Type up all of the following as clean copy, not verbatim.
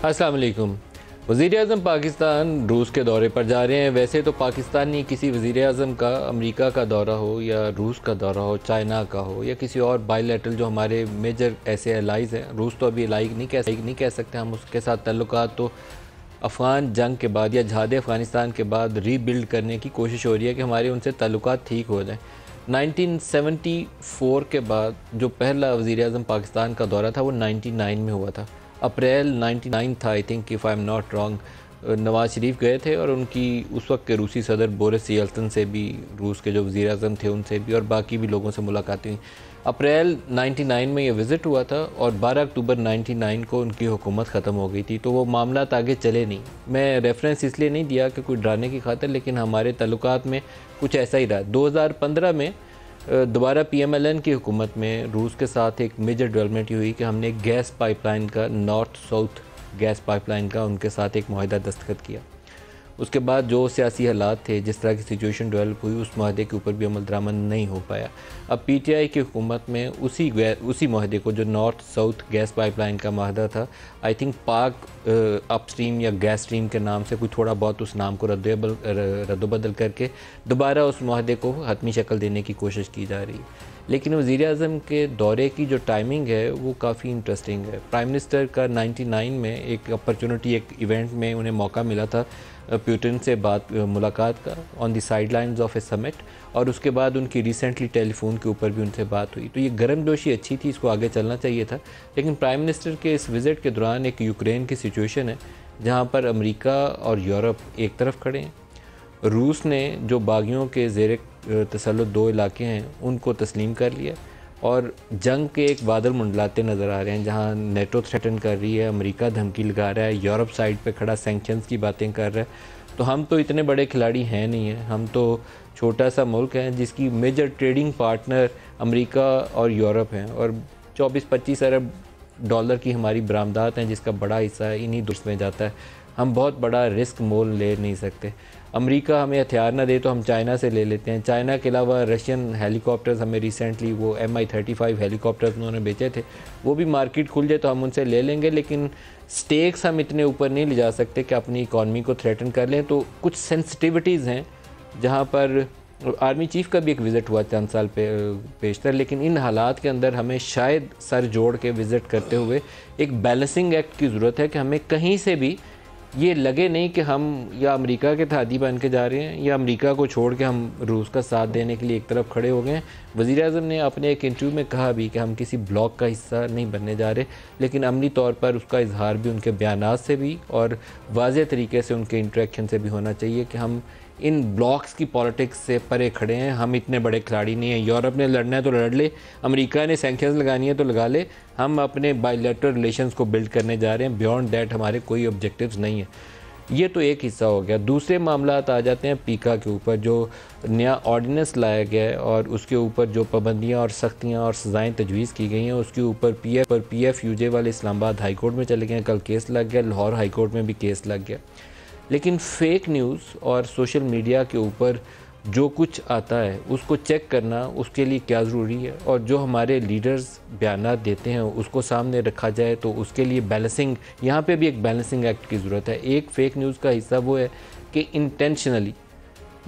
अस्सलाम वालेकुम। वज़ीर-ए-आज़म पाकिस्तान रूस के दौरे पर जा रहे हैं। वैसे तो पाकिस्तान नहीं, किसी वज़ीर-ए-आज़म का अमेरिका का दौरा हो या रूस का दौरा हो, चाइना का हो या किसी और बायलैटरल जो हमारे मेजर ऐसे एलाइज़ हैं, रूस तो अभी एलाई नहीं कह सकते हम, उसके साथ ताल्लुकात तो अफ़गान जंग के बाद या जहाद अफ़गानिस्तान के बाद रीबिल्ड करने की कोशिश हो रही है कि हमारे उनसे ताल्लुकात ठीक हो जाएँ। 1974 के बाद जो पहला वज़ीर-ए-आज़म पाकिस्तान का दौरा था वो 99 में हुआ था। अप्रैल 99 था I think, if I am not wrong. Nawaz Sharif गए थे और उनकी उस वक्त के रूसी सदर बोरिस येल्त्सिन से भी, रूस के जो वज़ीर-ए-आज़म थे उनसे भी और बाकी भी लोगों से मुलाकातें हुई। अप्रैल 99 में ये विज़िट हुआ था और 12 अक्टूबर 99 को उनकी हुकूमत ख़त्म हो गई थी, तो वो मामलात आगे चले नहीं। मैं रेफरेंस इसलिए नहीं दिया कि कोई डराने की खातिर, लेकिन हमारे ताल्लुकात में कुछ ऐसा ही रहा। 2015 में दोबारा PMLN की हुकूमत में रूस के साथ एक मेजर डेवलपमेंट ये हुई कि हमने एक गैस पाइपलाइन का, नॉर्थ साउथ गैस पाइपलाइन का उनके साथ एक मुआहदा दस्तखत किया। उसके बाद जो सियासी हालात थे, जिस तरह की सिचुएशन डेवलप हुई, उस माहदे के ऊपर भी अमल दरामद नहीं हो पाया। अब PTI की हुकूमत में उसी माहदे को, जो नॉर्थ साउथ गैस पाइपलाइन का माहदा था, आई थिंक पाक अपस्ट्रीम या गैस स्ट्रीम के नाम से, कोई थोड़ा बहुत उस नाम को रद्दबदल करके दोबारा उस माहदे को हतमी शक्ल देने की कोशिश की जा रही है। लेकिन वज़ीर-ए-आज़म के दौरे की जो टाइमिंग है वो काफ़ी इंटरेस्टिंग है। प्राइम मिनिस्टर का 99 में एक अपॉर्चुनिटी, एक इवेंट में उन्हें मौका मिला था पुतिन से मुलाकात का on the side lines of A summit, और उसके बाद उनकी रिसेंटली टेलीफोन के ऊपर भी उनसे बात हुई। तो ये गर्मजोशी अच्छी थी, इसको आगे चलना चाहिए था। लेकिन प्राइम मिनिस्टर के इस विज़िट के दौरान एक यूक्रेन की सिचुएशन है जहाँ पर अमेरिका और यूरोप एक तरफ खड़े हैं। रूस ने जो बागियों के ज़ेरे तसल्लुत 2 इलाके हैं उनको तस्लीम कर लिया और जंग के एक बादल मुंडलाते नज़र आ रहे हैं, जहां नेटो थ्रेटन कर रही है, अमेरिका धमकी लगा रहा है, यूरोप साइड पे खड़ा सैंक्शंस की बातें कर रहा है। तो हम तो इतने बड़े खिलाड़ी हैं नहीं हैं, हम तो छोटा सा मुल्क हैं जिसकी मेजर ट्रेडिंग पार्टनर अमेरिका और यूरोप हैं, और 24-25 अरब डॉलर की हमारी बरामदात हैं, जिसका बड़ा हिस्सा इन्हीं दुश्मन में जाता है। हम बहुत बड़ा रिस्क मोल ले नहीं सकते। अमेरिका हमें हथियार ना दे तो हम चाइना से ले लेते हैं। चाइना के अलावा रशियन हेलीकॉप्टर्स हमें रिसेंटली वो Mi-35 हेलीकॉप्टर्स उन्होंने बेचे थे, वो भी मार्केट खुल जाए तो हम उनसे ले लेंगे, लेकिन स्टेक्स हम इतने ऊपर नहीं ले जा सकते कि अपनी इकॉनमी को थ्रेटन कर लें। तो कुछ सेंसिटिविटीज़ हैं जहाँ पर आर्मी चीफ़ का भी एक विज़िट हुआ चंद साल पेशतर, लेकिन इन हालात के अंदर हमें शायद सर जोड़ के विज़िट करते हुए एक बैलेंसिंग एक्ट की ज़रूरत है कि हमें कहीं से भी ये लगे नहीं कि हम या अमेरिका के थादी बन के जा रहे हैं या अमेरिका को छोड़ के हम रूस का साथ देने के लिए एक तरफ खड़े हो गए हैं। वज़ीर-ए-आज़म ने अपने एक इंटरव्यू में कहा भी कि हम किसी ब्लॉक का हिस्सा नहीं बनने जा रहे, लेकिन अमली तौर पर उसका इजहार भी उनके बयानात से भी और वाज़ेह तरीके से उनके इंटरेक्शन से भी होना चाहिए कि हम इन ब्लॉक्स की पॉलिटिक्स से परे खड़े हैं, हम इतने बड़े खिलाड़ी नहीं हैं। यूरोप ने लड़ना है तो लड़ ले, अमेरिका ने सैंक्शंस लगानी है तो लगा ले, हम अपने बायलैटरल रिलेशंस को बिल्ड करने जा रहे हैं। बियॉन्ड दैट हमारे कोई ऑब्जेक्टिव्स नहीं है। ये तो एक हिस्सा हो गया। दूसरे मामलात आ जाते हैं पीका के ऊपर, जो नया ऑर्डिनेंस लाया गया है और उसके ऊपर जो पाबंदियाँ और सख्तियाँ और सज़ाएँ तजवीज़ की गई हैं, उसके ऊपर PFUJ वाले इस्लामाबाद हाई कोर्ट में चले गए, कल केस लग गया, लाहौर हाई कोर्ट में भी केस लग गया। लेकिन फेक न्यूज़ और सोशल मीडिया के ऊपर जो कुछ आता है उसको चेक करना उसके लिए क्या ज़रूरी है, और जो हमारे लीडर्स बयानात देते हैं उसको सामने रखा जाए, तो उसके लिए बैलेंसिंग, यहाँ पे भी एक बैलेंसिंग एक्ट की ज़रूरत है। एक फ़ेक न्यूज़ का हिस्सा वो है कि इंटेंशनली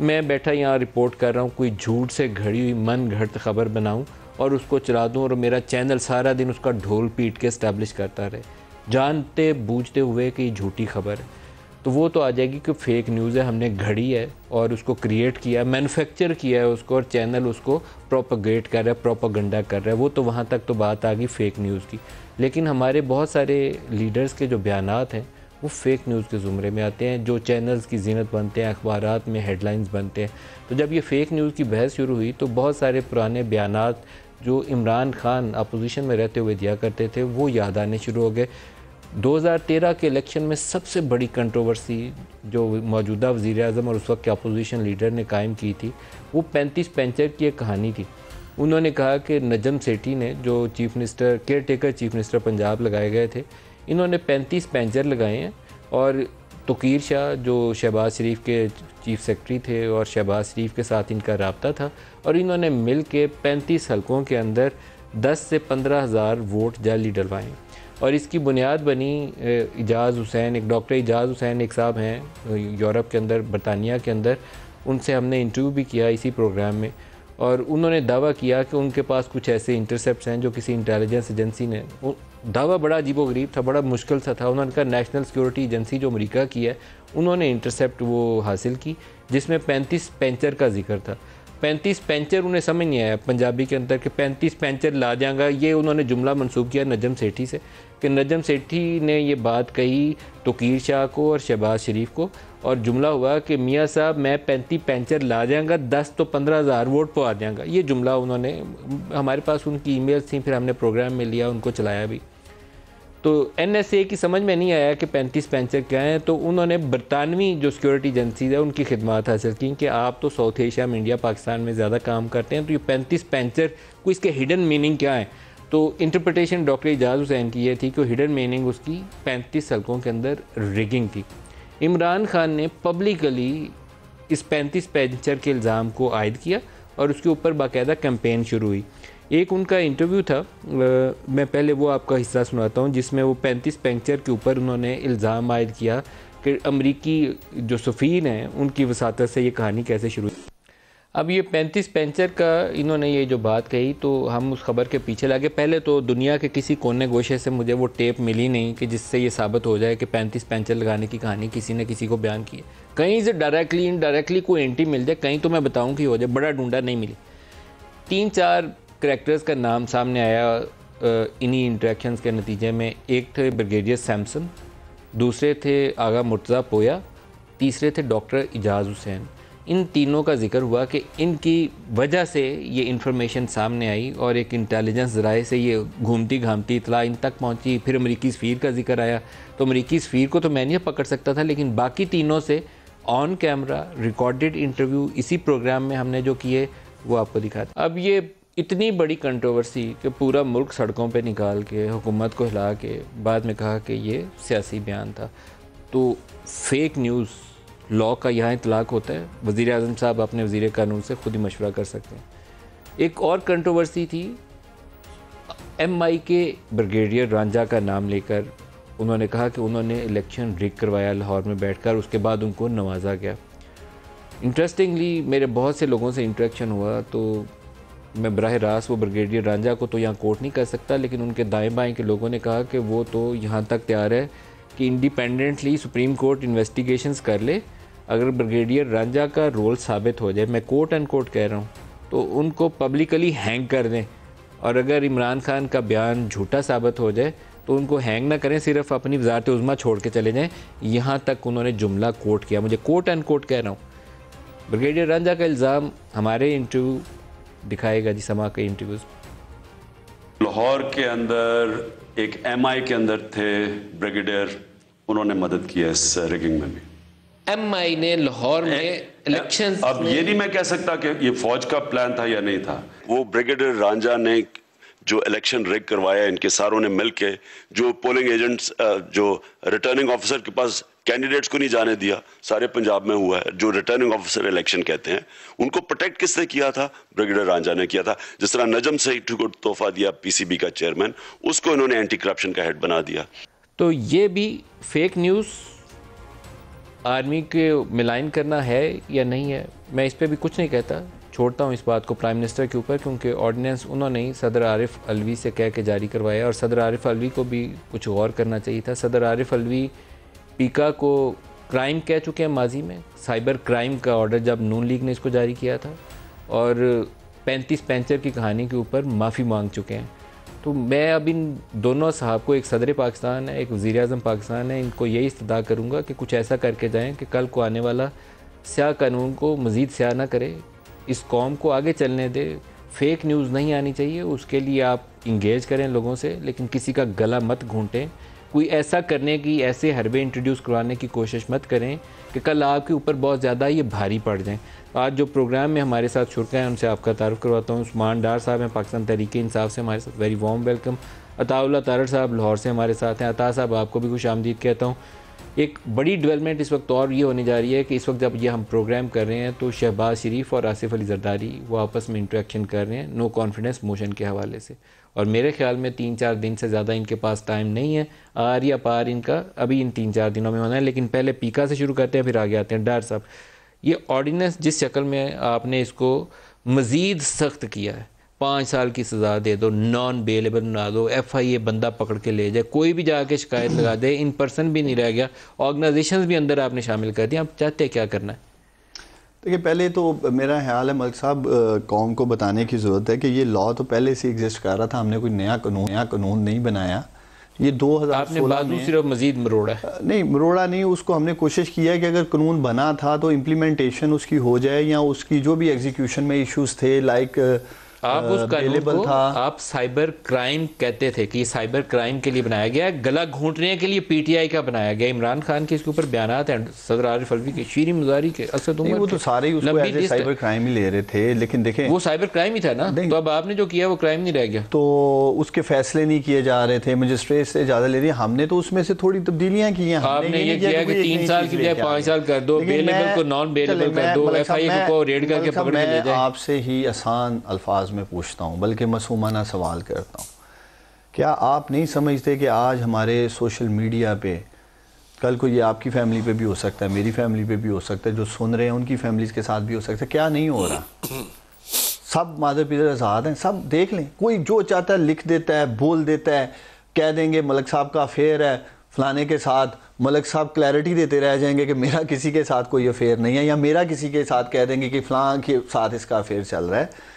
मैं बैठा यहाँ रिपोर्ट कर रहा हूँ, कोई झूठ से घड़ी हुई मन घड़त खबर बनाऊँ और उसको चला दूँ और मेरा चैनल सारा दिन उसका ढोल पीट के इस्टेब्लिश करता रहे, जानते बूझते हुए कि झूठी खबर है। तो वो तो आ जाएगी कि फेक न्यूज़ है, हमने घड़ी है और उसको क्रिएट किया है, मैन्युफैक्चर किया है उसको, और चैनल उसको प्रोपोगेट कर रहा है, प्रोपोगंडा कर रहा है। वो तो वहाँ तक तो बात आ गई फेक न्यूज़ की। लेकिन हमारे बहुत सारे लीडर्स के जो बयानात हैं वो फेक न्यूज़ के ज़ुमरे में आते हैं, जो चैनल्स की ज़ीनत बनते हैं, अखबारात में हेडलाइंस बनते हैं। तो जब ये फ़ेक न्यूज़ की बहस शुरू हुई तो बहुत सारे पुराने बयानात जो इमरान खान अपोजिशन में रहते हुए दिया करते थे वो याद आने शुरू हो गए। 2013 के इलेक्शन में सबसे बड़ी कंट्रोवर्सी जो मौजूदा वज़ीर-ए-आज़म और उस वक्त के अपोजिशन लीडर ने कायम की थी, वो 35 पेंचर की एक कहानी थी। उन्होंने कहा कि नजम सेठी ने, जो chief minister, care taker chief minister Punjab लगाए गए थे, इन्होंने 35 पेंचर लगाए हैं, और तोकीर शाह जो शहबाज शरीफ के चीफ़ सेक्रेटरी थे और शहबाज शरीफ के साथ इनका रब्ता था, और इन्होंने मिल के 35 हलकों के अंदर 10 से 15 हज़ार वोट जाली डलवाएँ। और इसकी बुनियाद बनी इजाज़ हुसैन, एक डॉक्टर इजाज़ हुसैन एक साहब हैं यूरोप के अंदर, बरतानिया के अंदर। उनसे हमने इंटरव्यू भी किया इसी प्रोग्राम में, और उन्होंने दावा किया कि उनके पास कुछ ऐसे इंटरसेप्ट्स हैं जो किसी इंटेलिजेंस एजेंसी ने, दावा बड़ा अजीबोगरीब था, बड़ा मुश्किल सा था। उन्होंने कहा नेशनल सिक्योरिटी एजेंसी जो अमेरिका की है, उन्होंने इंटरसेप्ट वो हासिल की जिसमें 35 पेंचर का जिक्र था। 35 पेंचर उन्हें समझ नहीं आया पंजाबी के अंदर कि 35 पेंचर ला जाएगा। ये उन्होंने जुमला मंसूब किया नजम सेठी से कि नजम सेठी ने ये बात कही तोकीर शाह को और शहबाज शरीफ को, और जुमला हुआ कि मियाँ साहब मैं 35 पेंचर ला जाऊँगा, 10 तो 15,000 वोट पर आ जाएगा। ये जुमला उन्होंने, हमारे पास उनकी ईमेल्स थी, फिर हमने प्रोग्राम में लिया, उनको चलाया भी। तो NSA की समझ में नहीं आया कि 35 पेंचर क्या हैं, तो उन्होंने बरतानवी जो सिक्योरिटी एजेंसी है उनकी खिदमत हासिल की कि आप तो साउथ एशिया में, इंडिया पाकिस्तान में ज़्यादा काम करते हैं, तो ये 35 पेंचर को इसके हिडन मीनिंग क्या है। तो इंटरप्रटेशन डॉक्टर इजाज़ हुसैन की ये थी कि हिडन मीनिंग उसकी 35 हल्कों के अंदर रिगिंग थी। इमरान खान ने पब्लिकली इस 35 पेंचर के इल्ज़ाम को आयद किया और उसके ऊपर बाकायदा कैंपेन शुरू हुई। एक उनका इंटरव्यू था, मैं पहले वो आपका हिस्सा सुनाता हूँ, जिसमें वो 35 पेंचर के ऊपर उन्होंने इल्ज़ाम आयद किया कि अमरीकी जो सफ़ीर हैं उनकी वसातत से ये कहानी कैसे शुरू हुई। अब ये 35 पेंचर का इन्होंने ये जो बात कही, तो हम उस खबर के पीछे लगे। पहले तो दुनिया के किसी कोने गोशे से मुझे वो टेप मिली नहीं कि जिससे ये साबित हो जाए कि 35 पेंचर लगाने की कहानी किसी ने किसी को बयान की है। कहीं से डायरेक्टली इनडायरेक्टली कोई एंट्री मिल जाए, कहीं तो मैं बताऊँ कि हो जाए, बड़ा ढूंढा नहीं मिली। 3-4 करैक्टर्स का नाम सामने आया इन्हीं इंटरेक्शंस के नतीजे में। एक थे ब्रिगेडियर सैमसन, दूसरे थे आगा मुर्तज़ा पोया, तीसरे थे डॉक्टर इजाज़ हुसैन। इन तीनों का जिक्र हुआ कि इनकी वजह से ये इन्फॉर्मेशन सामने आई और एक इंटेलिजेंस ज़राए से ये घूमती घामती इतला इन तक पहुंची। फिर अमरीकी सफ़ीर का जिक्र आया, तो अमरीकी सफ़ीर को तो मैं नहीं पकड़ सकता था, लेकिन बाकी तीनों से ऑन कैमरा रिकॉर्डेड इंटरव्यू इसी प्रोग्राम में हमने जो किए वो आपको दिखाते। अब ये इतनी बड़ी कंट्रोवर्सी कि पूरा मुल्क सड़कों पे निकाल के, हुकूमत को हिला के बाद में कहा कि ये सियासी बयान था। तो फेक न्यूज़ लॉ का यहाँ इतलाक़ होता है। वज़ीर आज़म साहब अपने वज़ीर कानून से ख़ुद ही मशवरा कर सकते हैं। एक और कंट्रोवर्सी थी, MI के ब्रिगेडियर रांझा का नाम लेकर उन्होंने कहा कि उन्होंने इलेक्शन रिग करवाया लाहौर में बैठकर, उसके बाद उनको नवाजा गया। इंटरेस्टिंगली मेरे बहुत से लोगों से इंटरेक्शन हुआ, तो मैं बराह रास्त वो ब्रिगेडियर रांझा को तो यहाँ कोर्ट नहीं कर सकता, लेकिन उनके दाएं बाएं के लोगों ने कहा कि वो तो यहाँ तक तैयार है कि इंडिपेंडेंटली सुप्रीम कोर्ट इन्वेस्टिगेशंस कर ले। अगर ब्रिगेडियर रांझा का रोल साबित हो जाए, मैं कोट एंड कोट कह रहा हूँ, तो उनको पब्लिकली हैंग कर दें। और अगर इमरान खान का बयान झूठा साबित हो जाए तो उनको हैंग ना करें, सिर्फ अपनी वज़ारत उज़्मा छोड़ के चले जाएँ। यहाँ तक उन्होंने जुमला कोट किया, मुझे कोट एंड कोट कह रहा हूँ। ब्रिगेडियर रांझा का इल्ज़ाम हमारे इंटरव्यू दिखाएगा जी, समा के इंटरव्यूज़। लाहौर के अंदर एक MI के अंदर थे ब्रिगेडियर, उन्होंने मदद की है इस रिगिंग में भी। MI ने लाहौर में इलेक्शन, अब ये नहीं मैं कह सकता कि ये फौज का प्लान था या नहीं था। वो ब्रिगेडियर रांझा ने जो इलेक्शन रिग करवाया, इनके सारों ने मिलके, जो पोलिंग एजेंट्स, जो रिटर्निंग ऑफिसर के पास कैंडिडेट्स को नहीं जाने दिया, सारे पंजाब में हुआ है, जो रिटर्निंग ऑफिसर इलेक्शन कहते हैं, उनको प्रोटेक्ट किसने किया था? ब्रिगेडियर रांझा ने किया था। जिस तरह नजम सेठी को तोहफा दिया PCB का चेयरमैन, उसको इन्होंने एंटी करप्शन का हेड बना दिया। तो ये भी फेक न्यूज़ आर्मी के मिलाइन करना है या नहीं है, मैं इस पर भी कुछ नहीं कहता, छोड़ता हूँ इस बात को प्राइम मिनिस्टर के ऊपर, क्योंकि ऑर्डिनेंस उन्होंने ही सदर आरिफ अलवी से कह के जारी करवाया, और सदर आरिफ अलवी को भी कुछ गौर करना चाहिए था। सदर आरिफ अलवी पीका को क्राइम कह चुके हैं माजी में, साइबर क्राइम का ऑर्डर जब नून लीग ने इसको जारी किया था, और 35 पेंचर की कहानी के ऊपर माफ़ी मांग चुके हैं। तो मैं अब इन दोनों साहब को, एक सदर पाकिस्तान है, एक वज़ीर आज़म पाकिस्तान है, इनको यही इस्तदा करूँगा कि कुछ ऐसा करके जाएँ कि कल को आने वाला स्याह कानून को मज़ीद स्याह ना करे, इस कौम को आगे चलने दे। फेक न्यूज़ नहीं आनी चाहिए, उसके लिए आप इंगेज करें लोगों से, लेकिन किसी का गला मत घूंटें। कोई ऐसा करने की, ऐसे हरबे इंट्रोड्यूस करवाने की कोशिश मत करें कि कल आपके ऊपर बहुत ज़्यादा ये भारी पड़ जाएं। आज जो प्रोग्राम में हमारे साथ शुरका हैं, उनसे आपका तारुफ करवाता हूँ। उस्मान डार साहब हैं पाकिस्तान तहरीक इंसाफ से हमारे साथ, very warm welcome. Ataullah Tarar साहब लाहौर से हमारे साथ हैं। अता साहब आपको भी खुश आमदीद कहता हूँ। एक बड़ी डेवलपमेंट इस वक्त और ये होने जा रही है कि इस वक्त जब ये हम प्रोग्राम कर रहे हैं तो शहबाज शरीफ और आसिफ अली जरदारी वो आपस में इंटरेक्शन कर रहे हैं नो कॉन्फिडेंस मोशन के हवाले से, और मेरे ख्याल में 3-4 दिन से ज़्यादा इनके पास टाइम नहीं है। आर या पार इनका अभी इन 3-4 दिनों में होना है। लेकिन पहले पीका से शुरू करते हैं, फिर आगे आते हैं। डर साहब, ये ऑर्डिनेंस जिस शक्ल में आपने इसको मज़ीद सख्त किया है, 5 साल की सज़ा दे दो, नॉन बेलेबल बना दो, FIA बंदा पकड़ के ले जाए, कोई भी जाके शिकायत लगा दे, इन पर्सन भी नहीं रह गया, ऑर्गेनाइजेशंस भी अंदर आपने शामिल कर दिया। आप चाहते क्या करना है? देखिए, पहले तो मेरा ख्याल है मलिक साहब, कौम को बताने की ज़रूरत है कि ये लॉ तो पहले से एग्जिस्ट कर रहा था, हमने कोई नया कानून नहीं बनाया। ये 2016 आपने बाजू सिर्फ मजीद मरोड़ा है। नहीं, मरोड़ा नहीं, उसको हमने कोशिश किया है कि अगर कानून बना था तो इम्प्लीमेंटेशन उसकी हो जाए, या उसकी जो भी एग्जीक्यूशन में इश्यूज थे लाइक आप उस कानून को आप साइबर क्राइम कहते थे कि साइबर क्राइम के लिए बनाया गया, गला घोंटने के लिए PTI का बनाया गया। इमरान खान के इसके ऊपर बयानात हैं, सदर आरिफ अलवी के, शीरी मुजारी के, असद उमर, वो तो सारे ही उसको एज ए साइबर क्राइम ही ले रहे थे। लेकिन देखें, वो साइबर क्राइम ही था ना, तो अब आपने जो किया वो क्राइम नहीं रह गया। तो उसके फैसले नहीं किए जा रहे थे, मजिस्ट्रेट से इजाजत ले रही, हमने तो उसमें से थोड़ी तब्दीलियां की हैं। आपने ये किया कि 3 साल की बजाय 5 साल कर दो, बेलेबल को नॉन बेलेबल कर दो, FIA को रेड करके पकड़ के ले जाए। आपसे ही आसान अल्फाज में पूछता हूँ, बल्कि मासूमाना सवाल करता हूँ, क्या आप नहीं समझते कि आज हमारे सोशल मीडिया पे, कल को ये आपकी फैमिली पे भी हो सकता है, मेरी फैमिली पे भी हो सकता है, जो सुन रहे हैं उनकी फैमिलीज के साथ भी हो सकता है, क्या नहीं हो रहा? सब मादर पिता आज़ाद हैं, सब देख लें, कोई जो चाहता है लिख देता है, बोल देता है, कह देंगे मलिक साहब का अफेयर है फलाने के साथ, मलिक साहब क्लैरिटी देते रह जाएंगे कि मेरा किसी के साथ कोई अफेयर नहीं है, या मेरा किसी के साथ कह देंगे कि फलां के साथ इसका अफेयर चल रहा है,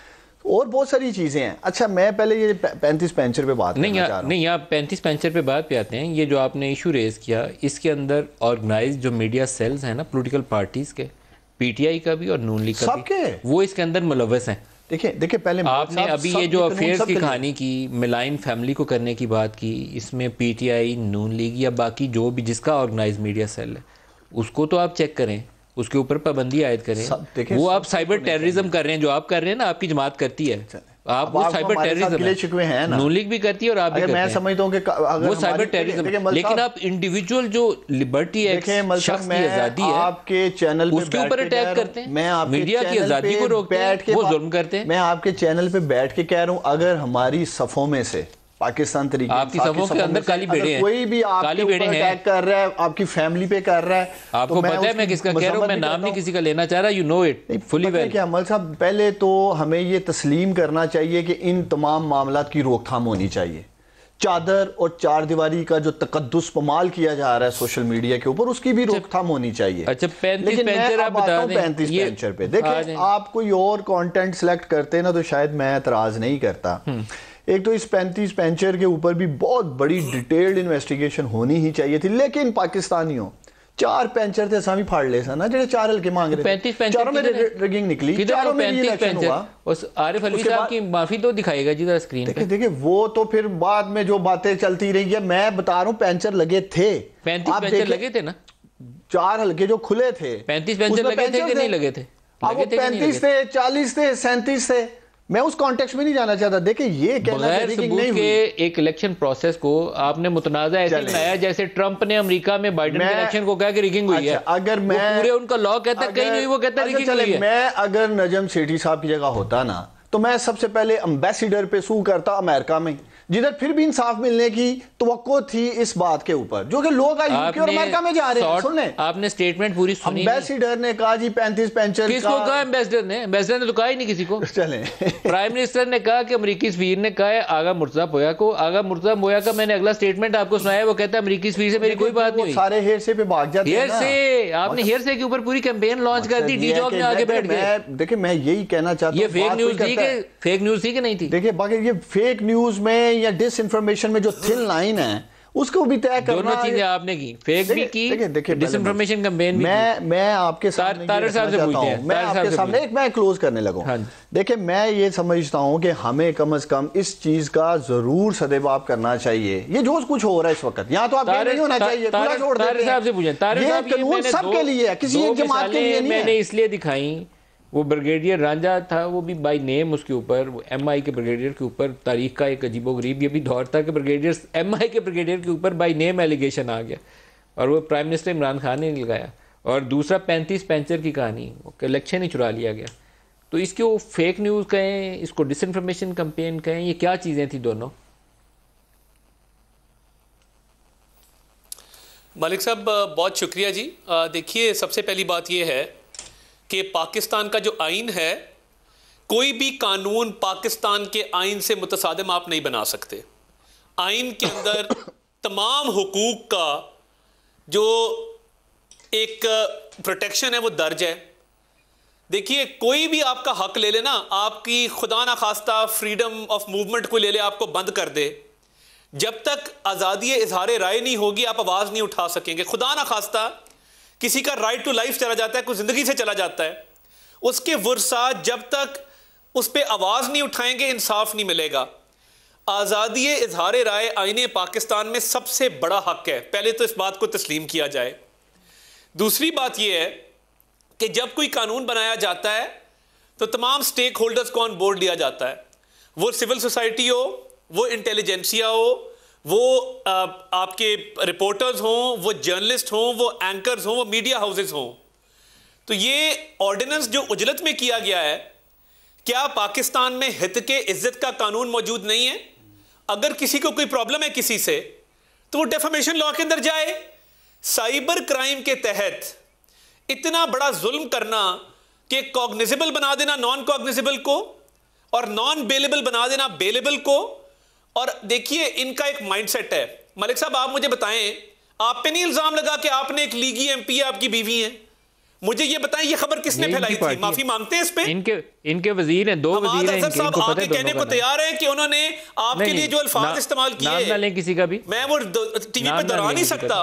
और बहुत सारी चीज़ें हैं। अच्छा, मैं पहले ये 35 पेंचर पे बात करना चाह रहा हूं। नहीं, आप 35 पेंचर पे बात पे आते हैं। ये जो आपने इशू रेज किया, इसके अंदर ऑर्गेनाइज जो मीडिया सेल्स हैं ना, पॉलिटिकल पार्टीज के, PTI का भी और नून लीग का भी, वो इसके अंदर मुलव्वस हैं। देखिए पहले आपने अभी ये जो अफेयर्स की कहानी की, मिलाइन फैमिली को करने की बात की, इसमें PTI, नून लीग या बाकी जो भी जिसका ऑर्गेनाइज मीडिया सेल है, उसको तो आप चेक करें, उसके ऊपर पाबंदी आयद करें। वो आप साइबर टेररिज्म कर रहे हैं, जो आप कर रहे हैं ना, आपकी जमात करती है, आप वो साइबर टेररिज्म है, नून लीग भी करती है और आप भी करते हैं। मैं समझता हूं कि वो साइबर टेररिज्म, लेकिन आप इंडिविजुअल जो लिबर्टी है, शख्स की आजादी है, आपके चैनल पे उसके ऊपर अटैक करते हैं, मैं मीडिया की आजादी को रोकते हैं, वो जुल्म करते हैं। मैं आपके चैनल पे बैठ के कह रहा हूं, अगर हमारी सफों में से पाकिस्तान तरीके, आपकी सफों के अंदर काली भेड़े हैं, कोई भी आपके ऊपर अटैक कर रहा है, आपकी फैमिली पे कर रहा है, आपको पता है मैं किसका कह रहा हूं, मैं नाम नहीं किसी का लेना चाह रहा, you know it fully well. क्या अमल साहब, पहले तो हमें ये तस्लीम करना चाहिए कि इन तमाम मामलात की रोकथाम होनी चाहिए। चादर और चार दीवारी का जो तकद्दुस पमाल किया जा रहा है सोशल मीडिया के ऊपर, उसकी भी रोकथाम होनी चाहिए। अच्छा, 35 पेंचर आप बता दें। 35 पेंचर पे देखिए, आप कोई और कंटेंट सेलेक्ट करते ना तो शायद मैं एतराज नहीं करता। एक तो इस 35 पेंचर के ऊपर भी बहुत बड़ी डिटेल्ड इन्वेस्टिगेशन होनी ही चाहिए थी, लेकिन पाकिस्तानियों 4 पेंचर थे सामी फाड़ ले ना, जो 4 हल्के मांग रहे थे, 35 चारों में रिगिंग निकली, चारों में इलेक्शन हुआ। उस आरिफ अलवी साहब की माफी तो दिखाएगा जी जरा स्क्रीन पे। देखिए वो तो फिर बाद में जो बातें चलती रही है, मैं बता रहा हूँ पेंचर लगे थे, 35 पेंचर लगे थे ना, 4 हल्के जो खुले थे। 35 पेंचर लगे थे कि नहीं लगे थे? 35 थे, 40 थे, 37 थे, मैं उस कॉन्टेक्स्ट में नहीं जाना चाहता। देखिए ये कहना नहीं के एक इलेक्शन प्रोसेस को आपने मुतनाज़ा ऐसे बनाया जैसे ट्रंप ने अमेरिका में बाइडेन के इलेक्शन को कहा कि रिगिंग हुई है। अगर मैं पूरे उनका लॉ कहता है कहीं नहीं, वो कहता है रिगिंग हुई है। मैं अगर नजम सेठी साहब की जगह होता ना, तो मैं सबसे पहले एम्बेसडर पे सू करता अमेरिका में, जिधर फिर भी इंसाफ मिलने की तवक्को थी इस बात के ऊपर, जो कि लोग यूके और अमेरिका में जा रहे हैं। सुन लें, आपने स्टेटमेंट पूरी सुनी। एम्बेसडर ने कहा जी 35 पेंचर, किसको कहा? एम्बेसडर ने तो कहा ही नहीं किसी को। चलें प्राइम मिनिस्टर ने कहा कि अमेरिकी सफीर ने कहा है आगा मुर्तजा पोया को। आगा मुर्तजा पोया का मैंने अगला स्टेटमेंट आपको सुनाया, वो कहता है अमेरिकी सफीर से मेरी कोई बात नहीं। सारे हेरसे पे भाग जाते हैं। हेरसे, आपने हेरसे के ऊपर पूरी कैंपेन लॉन्च कर दी, डी जॉब में आगे बैठ गए। देखिए मैं यही कहना चाहता हूं, ये फेक न्यूज थी कि फेक न्यूज थी कि नहीं थी? देखिए बाकी ये फेक न्यूज में या डिस इन्फॉर्मेशन में जो थिन लाइन है उसको भी तय करना, दोनों चीजें आपने की, फेक भी की, डिसइंफॉर्मेशन कैंपेन भी। मैं आपके सामने तारिक साहब से पूछते हैं, मैं आपके सामने एक मैं क्लोज करने लगा। देखिए मैं ये समझता हूं कि हमें कम से कम इस चीज का जरूर सदेबाब करना चाहिए। ये जो कुछ हो रहा है इस वक्त, यहाँ तो आप नहीं होना चाहिए, खुला छोड़ देते हैं। साहब से पूछें, तारिक साहब ये कानून सबके लिए है, किसी एक जमात के लिए नहीं है। मैंने इसलिए दिखाई, वो ब्रिगेडियर रांझा था, वो भी बाय नेम उसके ऊपर, MI के ब्रिगेडियर के ऊपर तारीख का एक अजीबोगरीब ये भी दौर था कि ब्रिगेडियर MI के ब्रिगेडियर के ऊपर बाय नेम एलिगेशन आ गया। और वो प्राइम मिनिस्टर इमरान खान ने लगाया। और दूसरा 35 पेंचर की कहानी, इलेक्शन ही चुरा लिया गया। तो इसके वो फेक न्यूज़ कहें, इसको डिसइंफॉर्मेशन कैंपेन कहें, ये क्या चीज़ें थी दोनों? मलिक साहब बहुत शुक्रिया जी। देखिए, सबसे पहली बात यह है कि पाकिस्तान का जो आइन है, कोई भी कानून पाकिस्तान के आइन से मुतसादिम आप नहीं बना सकते। आइन के अंदर तमाम हुकूक का जो एक प्रोटेक्शन है वो दर्ज है। देखिए, कोई भी आपका हक ले लेना, आपकी खुदा ना खास्ता फ्रीडम ऑफ मूवमेंट को ले ले, आपको बंद कर दे, जब तक आज़ादी इजहार राय नहीं होगी आप आवाज़ नहीं उठा सकेंगे। खुदा ना खास्ता किसी का राइट टू लाइफ चला जाता है, कोई ज़िंदगी से चला जाता है, उसके वर्सा जब तक उस पर आवाज़ नहीं उठाएंगे इंसाफ नहीं मिलेगा। आज़ादी इजहार राय आईने पाकिस्तान में सबसे बड़ा हक है, पहले तो इस बात को तस्लीम किया जाए। दूसरी बात यह है कि जब कोई कानून बनाया जाता है तो तमाम स्टेक होल्डर्स को ऑन बोर्ड लिया जाता है, वो सिविल सोसाइटी हो, वो इंटेलिजेंसिया हो, वो आपके रिपोर्टर्स हों, वो जर्नलिस्ट हों, वो एंकर्स हों, वो मीडिया हाउसेस हों। तो ये ऑर्डिनेंस जो उजलत में किया गया है, क्या पाकिस्तान में हित के इज्जत का कानून मौजूद नहीं है? अगर किसी को कोई प्रॉब्लम है किसी से तो वो डेफेमेशन लॉ के अंदर जाए। साइबर क्राइम के तहत इतना बड़ा जुल्म करना कि कॉग्निजेबल बना देना नॉन कॉग्निजेबल को और नॉन बेलेबल बना देना बेलेबल को। और देखिए, इनका एक माइंडसेट है। मलिक साहब, आप मुझे बताएं, आप पे नहीं इल्जाम लगा कि आपने एक लीगी एमपी है, आपकी बीवी है? मुझे ये बताएं, ये खबर किसने फैलाई थी? माफी मांगते हैं इस पे? इनके वजीर हैं, 2 वजीर हैं, इनको पता है। कहने को तैयार है कि उन्होंने आपके लिए जो अल्फाज इस्तेमाल किए, नाम ना लें किसी का भी, मैं वो टीवी पे दोहरा नहीं सकता।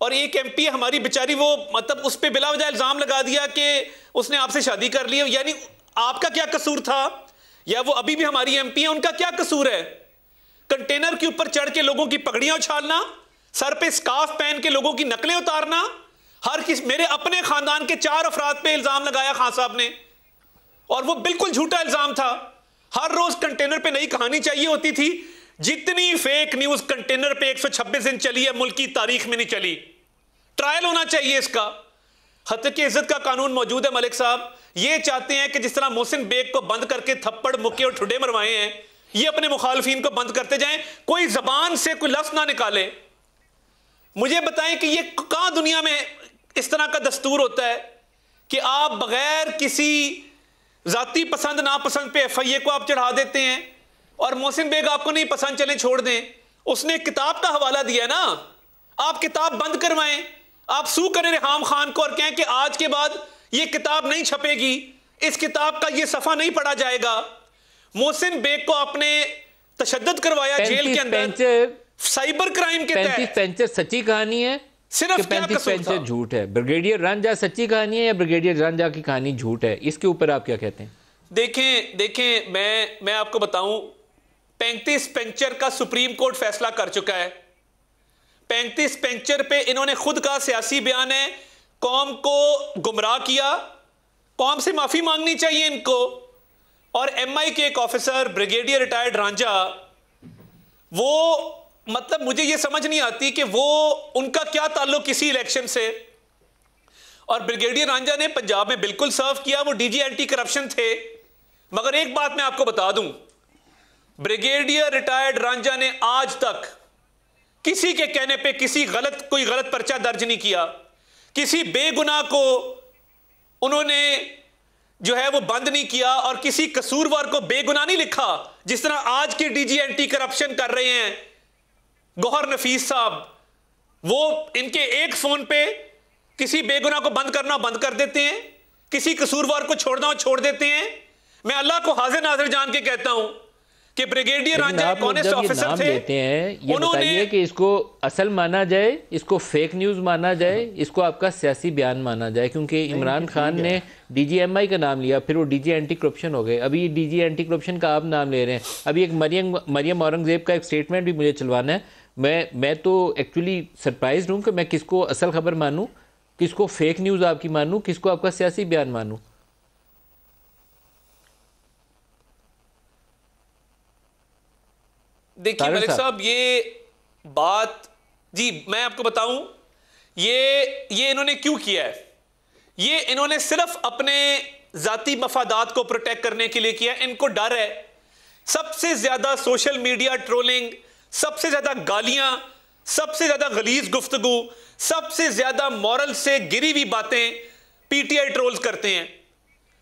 और एक एमपी हमारी बेचारी, वो मतलब उस पे बिला वजह इल्जाम लगा दिया कि उसने आपसे शादी कर ली। यानी आपका क्या कसूर था? या वो अभी भी हमारी एमपी है, उनका क्या कसूर है? कंटेनर के ऊपर चढ़ के लोगों की पगड़ियां उछालना, सर पे स्कार्फ पहन के लोगों की नकलें उतारना, हर किस मेरे अपने खानदान के 4 अफराद पे इल्जाम लगाया खान साहब ने, और वो बिल्कुल झूठा इल्जाम था। हर रोज कंटेनर पे नई कहानी चाहिए होती थी। जितनी फेक न्यूज कंटेनर पे 126 दिन चली है, मुल्क की तारीख में नहीं चली। ट्रायल होना चाहिए इसका। हद की इज्जत का कानून मौजूद है। मलिक साहब ये चाहते हैं कि जिस तरह मोहसिन बेग को बंद करके थप्पड़ मुक्के और ठुड्डे मरवाए हैं, ये अपने मुखालफीन को बंद करते जाएं, कोई जबान से कोई लफ्ज ना निकाले। मुझे बताएं कि ये कहां दुनिया में इस तरह का दस्तूर होता है कि आप बगैर किसी जाती पसंद नापसंद पे FIA को आप चढ़ा देते हैं, और मोहसिन बेग आपको नहीं पसंद, चले छोड़ दें। उसने किताब का हवाला दिया ना, आप किताब बंद करवाएं, आप सू करें रेहाम खान को और कहें कि आज के बाद ये किताब नहीं छपेगी, इस किताब का ये सफा नहीं पढ़ा जाएगा। मोहसिन बेग को आपने तशद्दुद करवाया जेल के अंदर साइबर क्राइम के तहत। 35 पेंचर सच्ची कहानी है, सिर्फ 35 पेंचर झूठ है? ब्रिगेडियर रांझा सच्ची कहानी है या ब्रिगेडियर रांझा की कहानी झूठ है? इसके ऊपर आप क्या कहते हैं? देखें मैं आपको बताऊं, 35 पेंचर का सुप्रीम कोर्ट फैसला कर चुका है। 35 पेंचर पे इन्होंने खुद का सियासी बयान है, कौम को गुमराह किया, कौम से माफी मांगनी चाहिए इनको। और MI के एक ऑफिसर ब्रिगेडियर रिटायर्ड रांझा, वो मतलब मुझे ये समझ नहीं आती कि वो उनका क्या ताल्लुक किसी इलेक्शन से। और ब्रिगेडियर रांझा ने पंजाब में बिल्कुल सर्व किया, वो DG एंटी करप्शन थे। मगर एक बात मैं आपको बता दूं, ब्रिगेडियर रिटायर्ड रांझा ने आज तक किसी के कहने पे कोई गलत पर्चा दर्ज नहीं किया। किसी बेगुनाह को उन्होंने जो है वो बंद नहीं किया, और किसी कसूरवार को बेगुनाह नहीं लिखा, जिस तरह आज के DG एंटी करप्शन कर रहे हैं गौहर नफीस साहब। वो इनके एक फोन पे किसी बेगुनाह को बंद करना बंद कर देते हैं, किसी कसूरवार को छोड़ना छोड़ देते हैं। मैं अल्लाह को हाजिर नाजिर जान के कहता हूं कि ब्रिगेडियर रांझा एक ऑनेस्ट ऑफिसर थे। ये बताइए कि इसको असल माना जाए, इसको फेक न्यूज़ माना जाए, इसको आपका सियासी बयान माना जाए? क्योंकि इमरान खान ने DG MI का नाम लिया, फिर वो DG एंटी करप्शन हो गए, अभी DG एंटी करप्शन का आप नाम ले रहे हैं। अभी एक मरियम औरंगजेब का एक स्टेटमेंट भी मुझे चलवाना है। मैं तो एक्चुअली सरप्राइज हूँ कि मैं किसको असल खबर मानूँ, किसको फेक न्यूज़ आपकी मानूँ, किसको आपका सियासी बयान मानूँ। देखिए मलिक साहब, ये बात जी मैं आपको बताऊं, ये इन्होंने क्यों किया है? ये इन्होंने सिर्फ अपने जाती मफादात को प्रोटेक्ट करने के लिए किया। इनको डर है सबसे ज्यादा सोशल मीडिया ट्रोलिंग, सबसे ज्यादा गालियां, सबसे ज्यादा गलीज गुफ्तगू, सबसे ज्यादा मॉरल से गिरी हुई बातें पीटीआई ट्रोल्स करते हैं।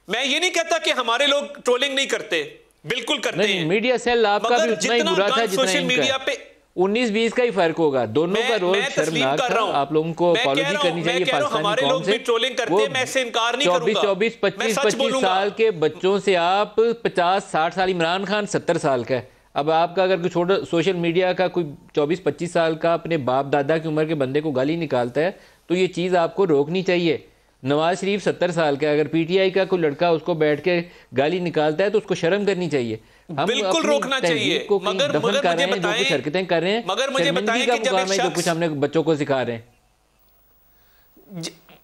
मैं ये नहीं कहता कि हमारे लोग ट्रोलिंग नहीं करते, बिल्कुल करते हैं। मीडिया सेल आपका भी उतना ही बुरा था जितना सोशल मीडिया पे 19-20 का ही फर्क होगा, दोनों का रोल शर्मनाक था। आप लोगों को अपॉलॉजी करनी चाहिए पाकिस्तानी कौम से। ट्रोलिंग करते हैं, मैं इससे इनकार नहीं करूंगा। 24, 25 साल के बच्चों से आप 50-60 साल, इमरान खान 70 साल का है। अब आपका अगर कोई छोटा सोशल मीडिया का कोई 24-25 साल का अपने बाप दादा की उम्र के बंदे को गाली निकालता है तो ये चीज़ आपको रोकनी चाहिए। नवाज शरीफ 70 साल का, अगर पीटीआई का कोई लड़का उसको बैठ के गाली निकालता है तो उसको शर्म करनी चाहिए। हम बिल्कुल रोकना चाहिए, मगर मुझे बताएं, जो कुछ हरकतें कर रहे हैं, मगर मुझे बताएं कि जब एक जो कुछ हमने बच्चों को सिखा रहे हैं,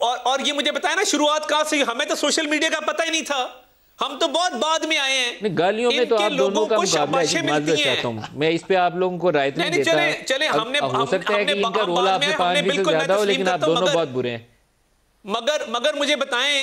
और ये मुझे बताया ना शुरुआत कहां से, हमें तो सोशल मीडिया का पता ही नहीं था, हम तो बहुत बाद में आए हैं। गालियों में तो आप दोनों का मुकाबला है, माजरत चाहता हूं मैं इस पे आप लोगों को राय नहीं देता। चले हमने हो सकता है कि इनका रोल आपसे 5 से ज्यादा हो, लेकिन आप दोनों बहुत बुरे हैं। मगर मुझे बताएं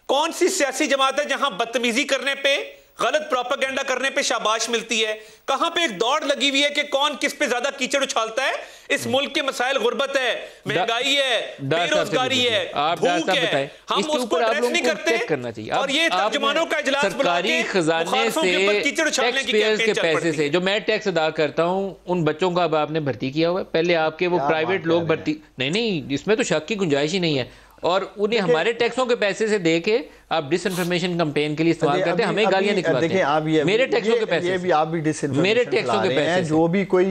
कौन सी सियासी जमात है जहां बदतमीजी करने पे, गलत प्रोपेगेंडा करने पे शाबाश मिलती है? कहां पे एक दौड़ लगी हुई है कि कौन किस पे ज्यादा कीचड़ उछालता है? इस मुल्क के मसाइल गुर्बत है, महंगाई है, बेरोजगारी है, भूख है, हम उसको एड्रेस नहीं करते। और ये तर्जुमानों का इजलास सरकारी खजाने से, टैक्स पेयर्स के पैसे से, जो मैं टैक्स अदा करता हूं, उन बच्चों को अब आपने भर्ती किया हुआ है। पहले आपके वो प्राइवेट लोग भर्ती नहीं, इसमें तो शक की गुंजाइश ही नहीं है। और उन्हें हमारे टैक्सों के पैसे से देके आप डिसइंफॉर्मेशन कैंपेन के लिए इस्तेमाल करते हैं, हमें गालियां निकलवाते हैं। मेरे टैक्सों के पैसे, भी आप भी डिसइंफॉर्मेशन, मेरे टैक्सों के पैसे, जो भी कोई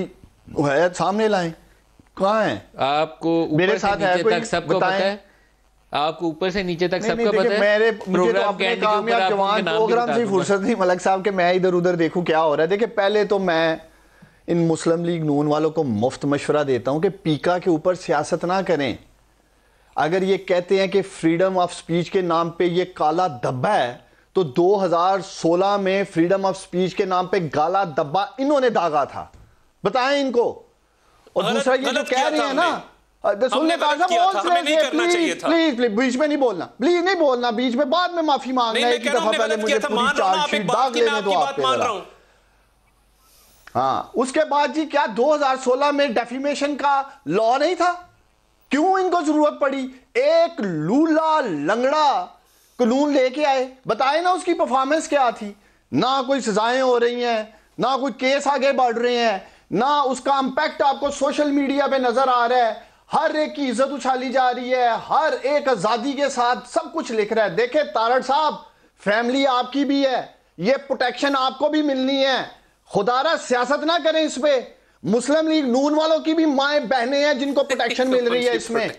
है सामने लाएं। कहाँ है? आपको ऊपर से नीचे तक सबको पता है, आपको ऊपर से नीचे तक सबको पता है। मेरे प्रोग्राम के कामयाब जवान प्रोग्राम से फुर्सत नहीं मलक साहब के मैं इधर उधर देखूं क्या हो रहा है। देखिए पहले तो मैं इन मुस्लिम लीग नून वालों को मुफ्त मशवरा देता हूं कि पीका के ऊपर सियासत ना करें। अगर ये कहते हैं कि फ्रीडम ऑफ स्पीच के नाम पे ये काला धब्बा है, तो 2016 में फ्रीडम ऑफ स्पीच के नाम पे काला धब्बा इन्होंने दागा था, बताएं इनको। और दूसरा ये जो कह रहे हैं ना, प्लीज बीच में नहीं बोलना, प्लीज नहीं बोलना बीच में, बाद में माफी मांगना। एक दफा पहले मुझे पूरी चार्जशीट दाग लेने दो आप पे। हाँ, उसके बाद जी क्या 2016 में डेफिमेशन का लॉ नहीं था? क्यों इनको जरूरत पड़ी? एक लूला लंगड़ा कानून लेके आए, बताए ना उसकी परफॉर्मेंस क्या थी? ना कोई सजाएं हो रही हैं, ना कोई केस आगे बढ़ रहे हैं, ना उसका इंपैक्ट आपको सोशल मीडिया पे नजर आ रहा है। हर एक की इज्जत उछाली जा रही है, हर एक आजादी के साथ सब कुछ लिख रहा है। देखे तारड़ साहब, फैमिली आपकी भी है, ये प्रोटेक्शन आपको भी मिलनी है। खुदारा सियासत ना करें इस पे। मुस्लिम लीग नून वालों की भी माएं बहनें हैं जिनको प्रोटेक्शन मिल रही है इसमें।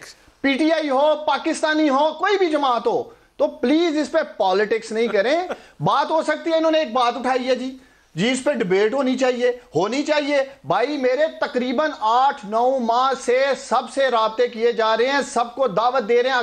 पीटीआई हो, पाकिस्तानी हो, कोई भी जमात हो, तो प्लीज इस पे पॉलिटिक्स नहीं करें। बात हो सकती है, इन्होंने एक बात उठाई है जी इस पे डिबेट होनी चाहिए भाई। मेरे तकरीबन 8-9 माह से सबसे राब्ते किए जा रहे हैं, सबको दावत दे रहे हैं।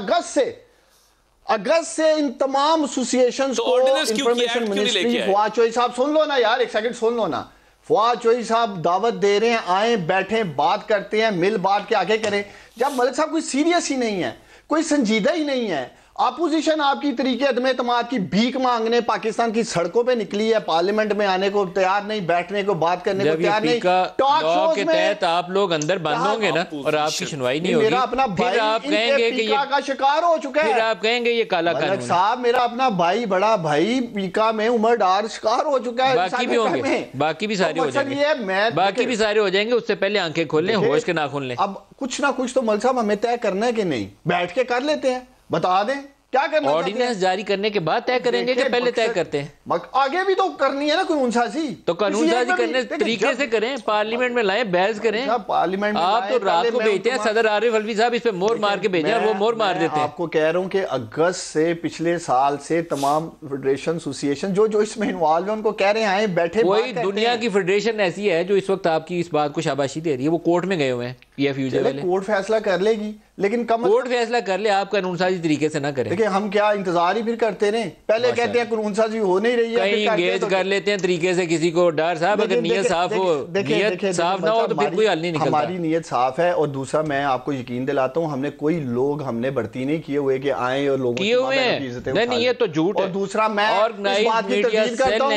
अगस्त से इन तमाम एसोसिएशंस को इंफॉर्मेशन मिनिस्ट्री, फवाद चौधरी साहब सुन लो ना यार, एक सेकंड सुन लो ना। फवाद चौधरी साहब दावत दे रहे हैं, आए बैठे बात करते हैं, मिल बांट के आगे करें। जब मलिक साहब कोई सीरियस ही नहीं है, कोई संजीदा ही नहीं है, अपोजिशन आपकी तरीके अदम एतमाद की भीख मांगने पाकिस्तान की सड़कों पे निकली है, पार्लियामेंट में आने को तैयार नहीं, बैठने को बात करने को तैयार नहीं। टॉक शोज के तहत आप लोग अंदर बंद होंगे ना और आपकी सुनवाई नहीं होगी। मेरा अपना भाई आप कहेंगे कि ये का शिकार हो चुका है, फिर आप कहेंगे ये काला कानून साहब। मेरा अपना भाई, बड़ा भाई पीका में उमरदार शिकार हो चुका है। बाकी भी होंगे, बाकी भी सारे हो जाएंगे, बाकी भी सारे हो जाएंगे। उससे पहले आंखें खोल लें, होश के नाखून लें। अब कुछ ना कुछ तो मलिक साहब हमें तय करना है कि नहीं, बैठ के कर लेते हैं, बता दें क्या करना। ऑर्डिनेंस जारी करने के बाद तय करेंगे कि पहले तय करते हैं? आगे भी तो करनी है ना कानून साजी, तो कानून साजी करने तरीके से करें, पार्लियामेंट में लाएं, बहस करें। पार्लियामेंट में आप तो रात को भेजते हैं, सदर आरिफ अलवी साहब इस पे मोर मार के भेजे, वो मोर मार देते हैं। आपको कह रहा हूं कि अगस्त से पिछले साल से तमाम फेडरेशन एसोसिएशन जो इसमें इन्वॉल्व है उनको कह रहे हैं बैठे। कोई दुनिया की फेडरेशन ऐसी है जो इस वक्त आपकी इस बात को शाबाशी दे रही है? वो कोर्ट में गए हुए हैं, PFUJ वाले। कोर्ट फैसला कर लेगी, लेकिन कोर्ट फैसला कर ले, आप कानून साजी तरीके से ना करें। देखिए हम क्या इंतजार ही फिर करते रहे, पहले कहते हैं कानून साजी हो नहीं रही है, कहीं इंगेज कर लेते हैं तरीके से किसी को। डर साहब अगर नीयत साफ हो, नीयत साफ ना हो तो फिर कोई हल नहीं निकलता। हमारी नीयत साफ है। और दूसरा मैं आपको यकीन दिलाता हूँ, हमने कोई लोग हमने भर्ती नहीं किए हुए कि आए और लोगों किए हुए हैं, नहीं ये तो झूठ है। और दूसरा मैं इस बात की मीडिया तस्दीक करता हूं,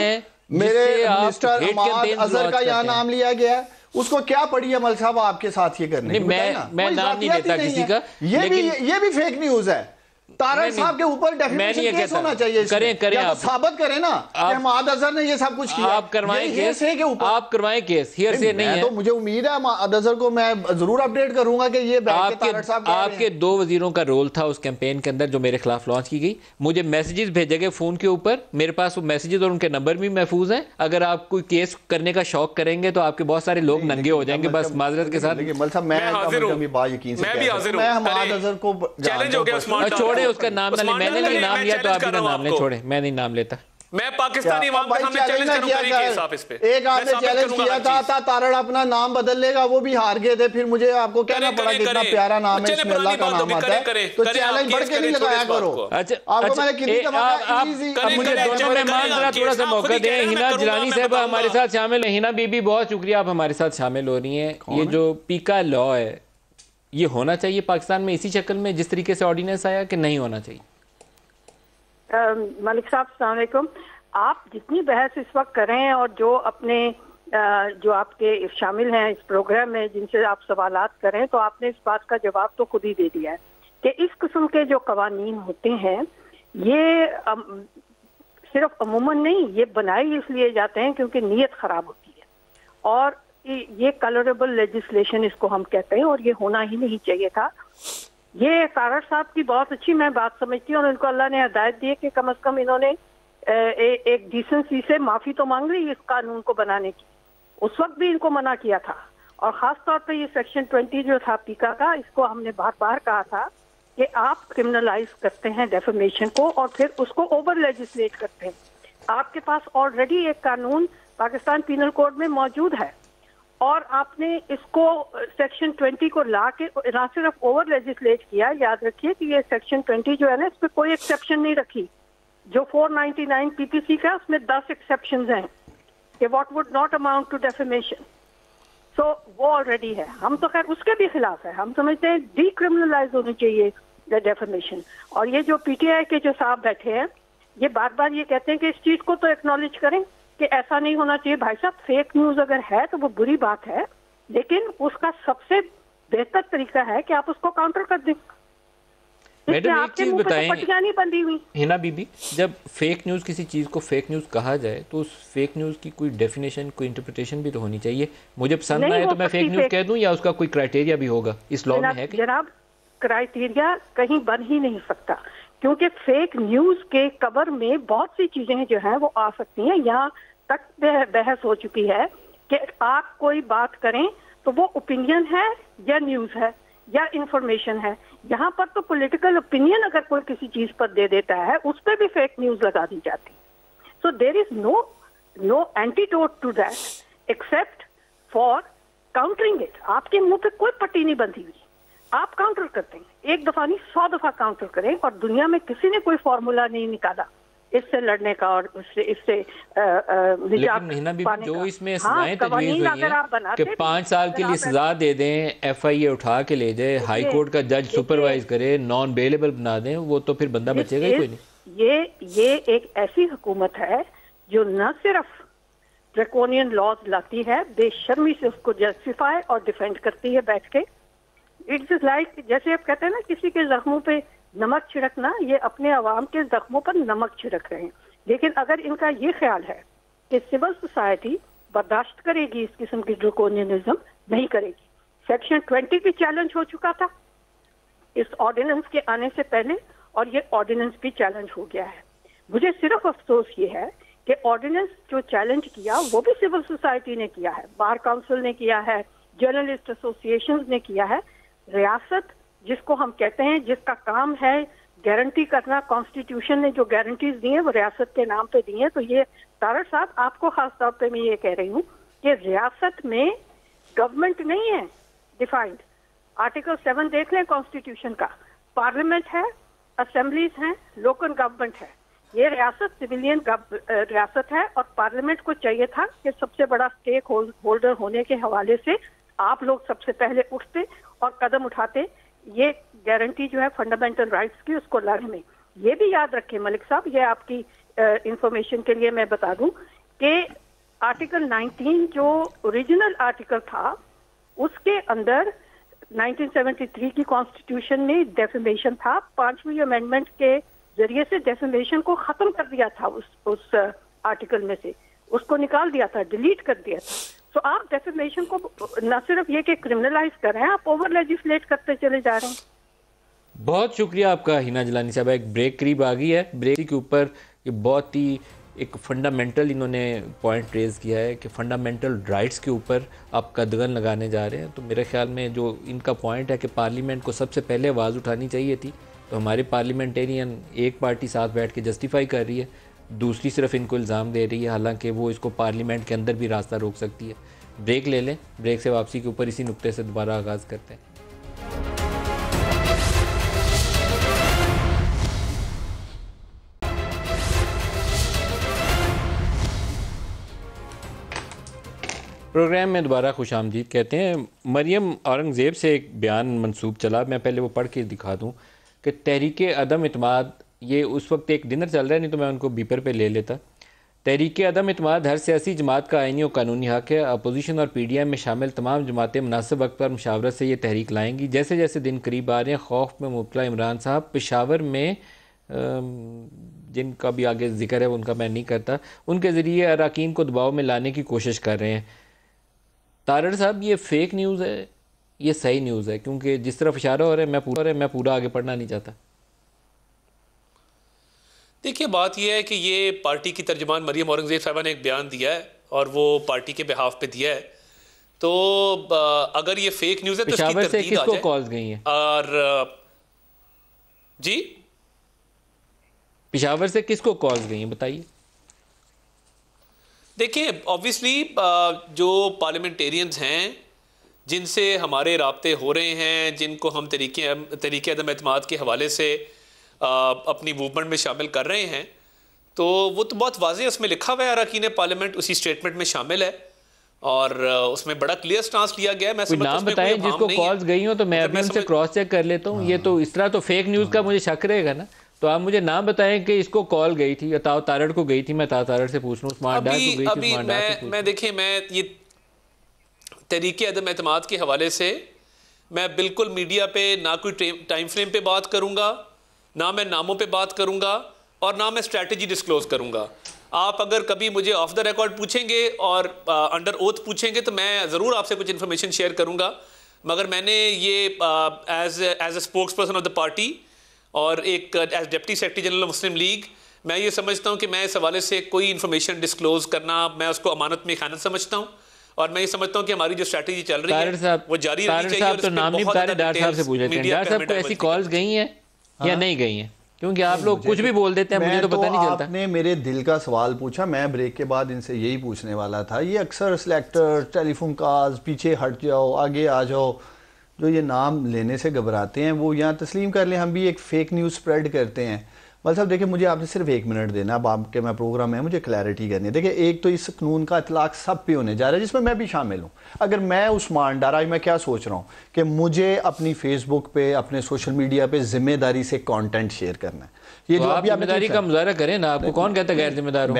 मेरे मिनिस्टर अमाद अजहर का यहाँ नाम लिया गया है, उसको क्या पड़ी है मल साहब आपके साथ ये करने की? मैं नाम नहीं लेता किसी का, ये भी फेक न्यूज है। तारड़ साहब के ऊपर डेफिनेशन केस होना चाहिए, करें आप साबित करें ना कि अमाद अजहर ने ये सब कुछ किया। आप करवाएं केस के ऊपर, आप करवाएं केस, हियर से नहीं है। तो मुझे उम्मीद है अमाद अजहर को मैं जरूर अपडेट करूंगा कि ये आपके 2 वजीरों का रोल था उस कैंपेन के अंदर जो मेरे खिलाफ लॉन्च की गई। मुझे मैसेजेस भेजे गए फोन के ऊपर, मेरे पास वो मैसेजेस और उनके नंबर भी महफूज हैं। अगर आप कोई केस करने का शौक करेंगे तो आपके बहुत सारे लोग नंगे हो जाएंगे। बस माजरत के साथ मैं अमाद अजहर को चैलेंज हो गया, छोड़े उसका नाम ना, मैंने नहीं नाम लिया तो आप भी नाम ले, छोड़े, मैं नहीं नाम लेता। मैं पाकिस्तानी अवाम के सामने चैलेंज करूंगा केस आप इस पे। एक आपने चैलेंज किया था तारड़ अपना नाम बदल लेगा, वो भी हार गए थे, फिर मुझे आपको कहना पड़ा कि इतना प्यारा नाम है, इसमें अल्लाह का नाम आता है, तो चैलेंज बढ़ के नहीं लगाया करो। अच्छा आपको मैंने कितनी दफा मुझे दोनों मेहमान जरा थोड़ा सा मौका दें। हिना जिलानी साहब हमारे साथ शामिल है। हिना बीबी बहुत शुक्रिया, आप हमारे साथ शामिल हो रही हैं। ये जो पीका लॉ है ये होना चाहिए पाकिस्तान में इसी शक्ल में जिस तरीके से ऑर्डिनेंस आया कि नहीं होना चाहिए? मलिक साहब अस्सलाम वालेकुम। आप जितनी बहस इस वक्त कर रहे हैं और जो अपने जो आपके शामिल हैं इस प्रोग्राम में जिनसे आप सवालात कर रहे हैं, तो आपने इस बात का जवाब तो खुद ही दे दिया है कि इस किस्म के जो कवानीन होते हैं ये सिर्फ अमूमन नहीं, ये बनाए इसलिए जाते हैं क्योंकि नीयत खराब होती है, और ये कलरेबल लेजिस्लेशन इसको हम कहते हैं, और ये होना ही नहीं चाहिए था। ये तारड़ साहब की बहुत अच्छी मैं बात समझती हूँ, और इनको अल्लाह ने हिदायत दी है कि कम से कम इन्होंने एक डिसेंसी से माफी तो मांग ली इस कानून को बनाने की। उस वक्त भी इनको मना किया था, और खास तौर पे ये सेक्शन 20 जो था पीका का, इसको हमने बार बार कहा था कि आप क्रिमिनलाइज करते हैं डेफेमेशन को और फिर उसको ओवर लेजिस्लेट करते हैं। आपके पास ऑलरेडी एक कानून पाकिस्तान पीनल कोड में मौजूद है, और आपने इसको सेक्शन 20 को ला के ना सिर्फ ओवर लेजिस्लेट किया, याद रखिए कि ये सेक्शन 20 जो है ना, इस पर कोई एक्सेप्शन नहीं रखी। जो 499 PPC का उसमें 10 एक्सेप्शंस हैं कि what would not amount to defamation, so वो ऑलरेडी है। हम तो खैर उसके भी खिलाफ है, हम समझते हैं डीक्रिमिनलाइज होनी चाहिए डेफेमेशन। और ये जो PTI के जो साहब बैठे हैं ये बार बार ये कहते हैं कि इस चीज को तो एक्नॉलेज करें कि ऐसा नहीं होना चाहिए। भाई साहब, फेक न्यूज अगर है तो वो बुरी बात है, लेकिन उसका सबसे बेहतर तरीका है कि आप उसको काउंटर कर दें। मैडम एक चीज बताएं, पट्टियां नहीं बंधी हुई। हिना बीबी, जब फेक न्यूज किसी चीज को फेक न्यूज कहा जाए तो उस फेक न्यूज की कोई डेफिनेशन, कोई इंटरप्रिटेशन भी तो होनी चाहिए। मुझे पसंद ना आए तो मैं फेक न्यूज कह दूं, या उसका कोई क्राइटेरिया भी होगा इस लॉ में? है कि जनाब, क्राइटेरिया कहीं बन ही नहीं सकता, क्योंकि फेक न्यूज के कवर में बहुत सी चीजें जो हैं वो आ सकती हैं। यहाँ तक बहस हो चुकी है कि आप कोई बात करें तो वो ओपिनियन है या न्यूज है या इंफॉर्मेशन है। यहाँ पर तो पॉलिटिकल ओपिनियन अगर कोई किसी चीज पर दे देता है उस पर भी फेक न्यूज लगा दी जाती। So there is no antidote to that except for countering it. आपके मुंह पे कोई पट्टी नहीं बंधी हुई, आप काउंटर करते हैं, एक दफा नहीं 100 दफा काउंटर करें। और दुनिया में किसी ने कोई फॉर्मूला नहीं निकाला इससे लड़ने का और इससे जो इसमें सजाएं तजवीज हुई हैं कि 5 साल के लिए सजा दे दें, FIA उठा के ले जाए, हाई कोर्ट का जज सुपरवाइज करे, नॉन बेलेबल बना दें, वो तो फिर बंदा बचेगा ही कोई नहीं। ये एक ऐसी हुकूमत है जो न सिर्फ ड्रैकोनियन लॉज लाती है, बेशर्मी से उसको जस्टिफाई और डिफेंड करती है बैठ के। इट्स लाइक जैसे आप कहते हैं ना किसी के जख्मों पे नमक छिड़कना, ये अपने अवाम के जख्मों पर नमक छिड़क रहे हैं। लेकिन अगर इनका ये ख्याल है कि सिविल सोसाइटी बर्दाश्त करेगी इस किस्म की ड्रैकोनियनिज्म, नहीं करेगी। सेक्शन 20 भी चैलेंज हो चुका था इस ऑर्डिनेंस के आने से पहले, और ये ऑर्डिनेंस भी चैलेंज हो गया है। मुझे सिर्फ अफसोस ये है कि ऑर्डिनेंस जो चैलेंज किया वो भी सिविल सोसाइटी ने किया है, बार काउंसिल ने किया है, जर्नलिस्ट एसोसिएशंस ने किया है। रियासत जिसको हम कहते हैं, जिसका काम है गारंटी करना, कॉन्स्टिट्यूशन ने जो गारंटीज दी हैं वो रियासत के नाम पे दी हैं। तो ये तारड़ साहब, आपको खास तौर पे मैं ये कह रही हूँ कि रियासत में गवर्नमेंट नहीं है डिफाइंड, आर्टिकल 7 देख लें कॉन्स्टिट्यूशन का, पार्लियामेंट है, असेंबलीज हैं, लोकल गवर्नमेंट है। ये रियासत सिविलियन रियासत है और पार्लियामेंट को चाहिए था कि सबसे बड़ा स्टेक होल्डर होने के हवाले से आप लोग सबसे पहले उठते और कदम उठाते, ये गारंटी जो है फंडामेंटल राइट्स की उसको लाने में। ये भी याद रखें मलिक साहब, ये आपकी इंफॉर्मेशन के लिए मैं बता दूं कि आर्टिकल 19 जो ओरिजिनल आर्टिकल था उसके अंदर 1973 की कॉन्स्टिट्यूशन में डेफेमेशन था। 5वीं अमेंडमेंट के जरिए से डेफेमेशन को खत्म कर दिया था, उस आर्टिकल में से उसको निकाल दिया था, डिलीट कर दिया था। तो आप डेफेमेशन को न सिर्फ ये कि क्रिमिनलाइज कर रहे हैं, आप ओवर लेजिस्लेट करते चले जा रहे हैं। बहुत शुक्रिया आपका हिना जिलानी साहब। एक ब्रेक करीब आ गई है, ब्रेक के ऊपर ये बहुत ही एक फंडामेंटल इन्होंने पॉइंट रेज किया है कि फंडामेंटल राइट्स के ऊपर आप कदगन लगाने जा रहे हैं। तो मेरे ख्याल में जो इनका पॉइंट है कि पार्लियामेंट को सबसे पहले आवाज़ उठानी चाहिए थी, तो हमारे पार्लियामेंटेरियन एक पार्टी साथ बैठ के जस्टिफाई कर रही है, दूसरी सिर्फ इनको इल्ज़ाम दे रही है, हालांकि वो इसको पार्लियामेंट के अंदर भी रास्ता रोक सकती है। ब्रेक ले लें, ब्रेक से वापसी के ऊपर इसी नुक्ते से दोबारा आगाज़ करते हैं। प्रोग्राम में दोबारा खुश आमदीद कहते हैं। मरियम औरंगज़ेब से एक बयान मंसूब चला, मैं पहले वो पढ़ के दिखा दूँ कि तहरीक अदम इत्माद, ये उस वक्त एक डिनर चल रहा है, नहीं तो मैं उनको बीपर पे ले लेता। तहरीक अदम इत्माद हर सियासी जमात का आईनी और कानूनी हक़ है। अपोजिशन और PDM में शामिल तमाम जमातें मुनासिब वक्त पर मुशावरत से ये तहरीक लाएंगी। जैसे जैसे दिन करीब आ रहे हैं, खौफ में मुब्तला इमरान साहब पेशावर में, जिनका भी आगे जिक्र है उनका मैं नहीं करता, उनके ज़रिए अरकान को दबाव में लाने की कोशिश कर रहे हैं। तारड़ साहब, ये फेक न्यूज़ है, ये सही न्यूज़ है? क्योंकि जिस तरफ इशारा हो रहा है मैं पूरा आगे पढ़ना नहीं चाहता। देखिए, बात यह है कि ये पार्टी की तर्जुमान मरियम औरंगज़ेब साहबा ने एक बयान दिया है और वो पार्टी के बिहाफ पे दिया है। तो अगर ये फेक न्यूज़ है तो पेशावर से किसको कॉल्स गई हैं? और जी, पेशावर से किसको कॉल्स गई हैं बताइए। देखिए, ऑब्वियसली जो पार्लियामेंटेरियंस हैं जिनसे हमारे राब्ते हो रहे हैं, जिनको हम तरीके अदम एतमाद के हवाले से अपनी मूवमेंट में शामिल कर रहे हैं, तो वो तो बहुत वाज़ेह उसमें लिखा हुआ है, अरकान पार्लियामेंट उसी स्टेटमेंट में शामिल है और उसमें बड़ा क्लियर स्टांस लिया गया है। मैं नाम बताएं जिसको कॉल्स गई हो, तो मैं अभी उनसे क्रॉस चेक कर लेता हूँ। ये तो इस तरह तो फेक न्यूज़ का मुझे शक रहेगा ना, तो आप मुझे नाम बताएं कि इसको कॉल गई थी, तारड़ को गई थी, मैं तारड़ से पूछ लूँ, स्मार्ट डाक को गई थी, मैं देखिए, मैं ये तरीके अदम एतमाद के हवाले से मैं बिल्कुल मीडिया पे ना कोई टाइम फ्रेम पे बात करूँगा, ना मैं नामों पे बात करूँगा और ना मैं स्ट्रैटेजी डिस्क्लोज करूँगा। आप अगर कभी मुझे ऑफ द रिकॉर्ड पूछेंगे और अंडर ओथ पूछेंगे तो मैं ज़रूर आपसे कुछ इन्फॉर्मेशन शेयर करूँगा, मगर मैंने ये as a spokesperson of the party और एक as deputy secretary general Muslim League, मैं ये समझता हूँ कि मैं इस हवाले से कोई इन्फॉर्मेशन डिस्क्लोज करना, मैं उसको अमानत में ख़यानत समझता हूँ और मैं ये समझता हूँ कि हमारी जो स्ट्रैटेजी चल रही है वो जारी रहनी चाहिए। और तो नाम नहीं बता रहे, डार साहब से पूछ लेते हैं, डार साहब को ऐसी कॉल्स गई हैं या नहीं गई हैं? क्योंकि आप लोग कुछ भी बोल देते हैं, मुझे तो पता नहीं चलता। आपने मेरे दिल का सवाल पूछा, मैं ब्रेक के बाद इनसे यही पूछने वाला था। ये अक्सर सिलेक्टर, टेलीफोन कॉल्स, पीछे हट जाओ, आगे आ जाओ, जो ये नाम लेने से घबराते हैं, वो यहाँ तस्लीम कर लें हम भी एक फेक न्यूज़ स्प्रेड करते हैं। मतलब साहब देखिए, मुझे आपसे सिर्फ 1 मिनट देना, अब आपके मैं प्रोग्राम है, मुझे क्लैरिटी करनी है। देखिए, एक तो इस कानून का इतलाक सब पे होने जा रहा है जिसमें मैं भी शामिल हूँ। अगर मैं उस्मान डार, आज मैं क्या सोच रहा हूँ कि मुझे अपनी फेसबुक पे, अपने सोशल मीडिया पे जिम्मेदारी से कंटेंट शेयर करना है। ये तो आप जिम्मेदारी का मुजाहरा करें ना, आपको कौन कहता है गैर जिम्मेदार हूं?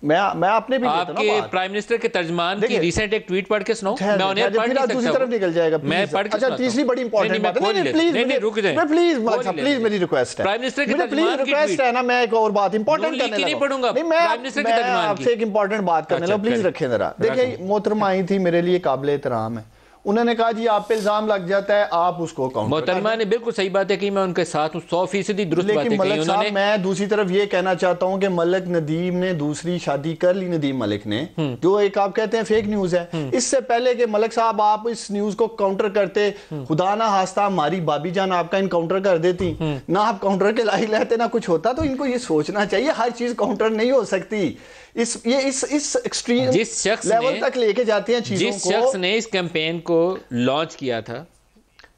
मैं आपने भी आपके प्राइम मिनिस्टर के तर्जमान की रिसेंट एक ट्वीट पढ़ के सुनाऊं? मैं उन्हें पढ़ नहीं सकता, दूसरी तरफ निकल जाएगा। मैं पढ़ के अच्छा, तीसरी बड़ी इंपॉर्टेंट बात है, नहीं रुक जाए प्लीज, मेरी रिक्वेस्ट है, प्राइम मिनिस्टर की तर्जमान की रिक्वेस्ट है ना, मैं एक और बात इंपॉर्टेंट करने लगा, नहीं पढ़ूंगा, नहीं मैं आपसे एक इंपॉर्टेंट बात करने लगा, प्लीज रखें जरा। देखिए, मोहतरमा आई थी, मेरे लिए काबिल एहतराम है, उन्होंने कहा जी आप पे इल्जाम लग जाता है, आप उसको काउंटर। मोहतरमा ने बिल्कुल सही बातें की, मैं उनके साथ हूं, 100% दुरुस्त बातें की उन्होंने। मैं दूसरी तरफ ये कहना चाहता हूं कि मलिक नदीम ने दूसरी शादी कर ली, नदीम मलिक ने, जो एक आप कहते हैं फेक न्यूज है। इससे पहले कि मलिक साहब आप इस न्यूज को काउंटर करते, खुदा ना हास्ता हमारी भाभी जान आपका इनकाउंटर कर देती, ना आप काउंटर के लायक रहते, ना कुछ होता। तो इनको ये सोचना चाहिए, हर चीज काउंटर नहीं हो सकती। इस एक्सट्रीम जिस शख्स लेवल तक लेके जाते हैं चीजों को। जिस शख्स ने इस कैंपेन को लॉन्च किया था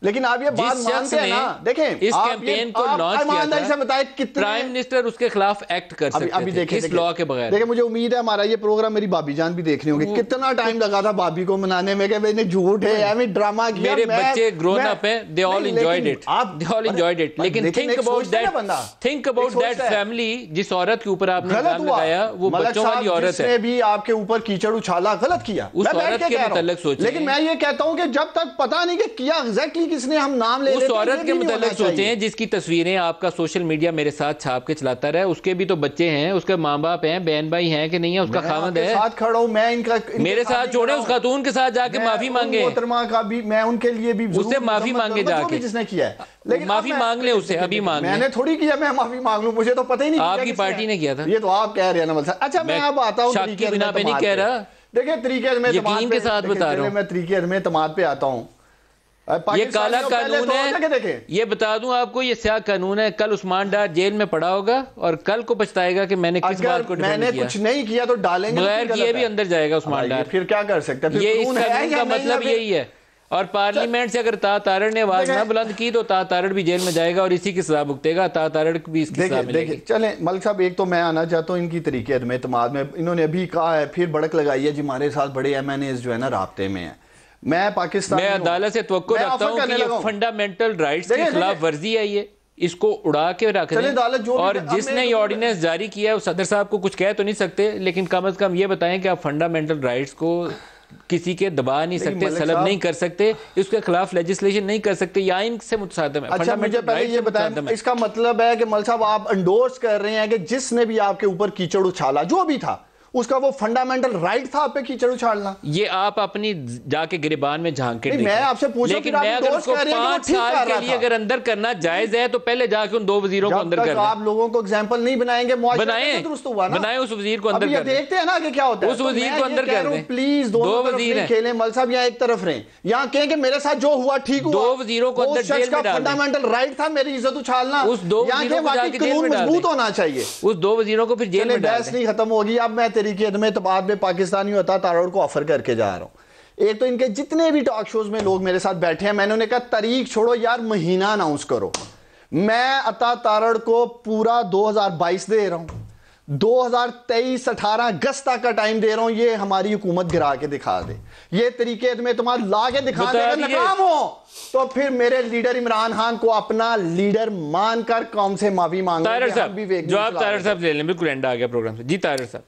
लेकिन आप ये बात मानते हैं ना, देखें इस कैंपेन को लॉन्च ईमानदारी से बताएं कितने प्राइम मिनिस्टर उसके खिलाफ एक्ट कर सकते अभी देखें इस लॉ के बगैर। देखिए, मुझे उम्मीद है हमारा ये प्रोग्राम मेरी भाभी जान भी देख रही होंगे, कितना टाइम लगा था भाभी को मनाने में कि मैंने झूठ है, मैंने ड्रामा किया। मेरे बच्चे ग्रोन अप हैं, they all enjoyed it, they all enjoyed it. लेकिन थिंक अबाउट दैट फैमिली जिस औरत के ऊपर आपने इल्जाम लगाया, वो बच्चों वाली औरत है, भी आपके ऊपर कीचड़ उछाला, गलत किया, उस औरत के मुताल्लिक सोचिए। लेकिन मैं ये कहता हूं कि जब तक पता नहीं कि किया एग्जैक्टली किसने, हम नाम ले उस औरत के मुताल्लिक सोचें जिसकी तस्वीरें आपका सोशल मीडिया मेरे साथ छाप के चलाता रहा। उसके भी तो बच्चे हैं, उसके माँ बाप हैं, बहन भाई हैं कि नहीं है, उसका खामद है। साथ खड़ा हूं मैं, इनका मेरे साथ छोड़े, उस खातून के साथ जाके माफी मांगे, मोहतरमा का भी मैं उनके लिए भी उससे माफी मांगे जाके, जिसने किया है। लेकिन माफी मांग ले उससे, अभी मांग ले। मैंने थोड़ी किया मैं माफी मांग लूं, मुझे तो पता ही नहीं, आपकी पार्टी ने किया था। ये तो आप कह रहे हैं ना। अच्छा, मैं अब आता हूं तरीके बिना पे नहीं कह रहा। देखिए, तरीके में यकीन के साथ बता रहा हूं, मैं तरीके में तमाद पे आता हूं। ये काला कानून है, ये बता दूं आपको, ये स्याह कानून है। कल उस्मान डार जेल में पड़ा होगा और कल को पछताएगा कि मैंने किस बात को डिफेंड किया। कुछ नहीं किया तो डालेंगे, बगैर किए भी अंदर जाएगा उस्मान डार। फिर क्या कर सकते हैं? ये इस कानून का मतलब यही है। और पार्लियामेंट से अगर तारड़ ने आवाज ना बुलंद की तो तारड़ भी जेल में जाएगा और इसी की सजा भुगतेगा। तारड़ को भी इसकी सजा मिलेगी। चलें मलिक साहब, एक तो मैं आना चाहता हूँ इनकी तरीके में इत्मीनान में। इन्होंने अभी कहा है, फिर भड़क लगाई है जी हमारे साथ बड़े MNAs जो है ना राब्ते में है। मैं पाकिस्तान मैं अदालत से तवक्को रखता हूं कि ये फंडामेंटल राइट्स की खिलाफ वर्जी है, ये इसको उड़ा के रख दें। और जिसने ये ऑर्डिनेंस जारी किया है उस सदर साहब को कुछ कह तो नहीं सकते, लेकिन कम से कम ये बताएं कि आप फंडामेंटल राइट्स को किसी के दबा नहीं सकते, सलब नहीं कर सकते, इसके खिलाफ लेजिस्लेशन नहीं कर सकते, या आइन से मुतसादम है। अच्छा, मुझे पहले ये बताएं, इसका मतलब है कि मल साहब आप एंडोर्स कर रहे हैं कि जिसने भी आपके ऊपर कीचड़ उछाला, जो भी था, उसका वो फंडामेंटल राइट था आप पे कीचड़ उछालना? ये आप अपनी जाके गिरबान में झांक के मैं आपसे पूछूं, लेकिन मैं अगर उसको 5 साल के लिए अगर अंदर करना जायज है तो पहले जाके उन 2 वजीरों को अंदर कर। आप लोगों को एग्जांपल नहीं बनाएंगे, बनाए उस वजीर को अंदर कर। देखते हैं ना कि क्या होता है, उस वजीर को अंदर कर दें। प्लीज 2 वजीर खेलें मल साहब, यहाँ एक तरफ रहे, यहाँ कहें कि मेरे साथ जो हुआ ठीक हुआ। 2 वजीरों को अंदर जेल में डाल दें। फंडामेंटल राइट था मेरी इज्जत उछालना, उस 2 वजीरों को जाके जेल में डाल दें। मजबूत होना चाहिए, उस 2 वजीरों को फिर जेल में डाल दें। बहस नहीं खत्म होगी। अब मैं तरीके में में पाकिस्तानी होता तारड़ को ऑफर करके जा रहा हूं। एक तो इनके जितने भी टॉक शोज में लोग मेरे साथ बैठे हैं, मैंने उन्हें कहा तारीख छोड़ो यार, महीना अनाउंस करो। मैं अता तारड़ को पूरा 2022 दे रहा हूं, 2023-18 अगस्त तक का टाइम दे रहा हूं, ये हमारी हुकूमत गिरा के दिखा दे, ये तरीके में तुम्हारा ला के दिखा दे। नाकाम हो तो फिर मेरे लीडर इमरान खान को अपना लीडर मानकर कौम से माफी मांगो। तारड़ साहब, जो आप तारड़ साहब ले लें, बिल्कुल एंड आ गया प्रोग्राम से। जी तारड़ साहब।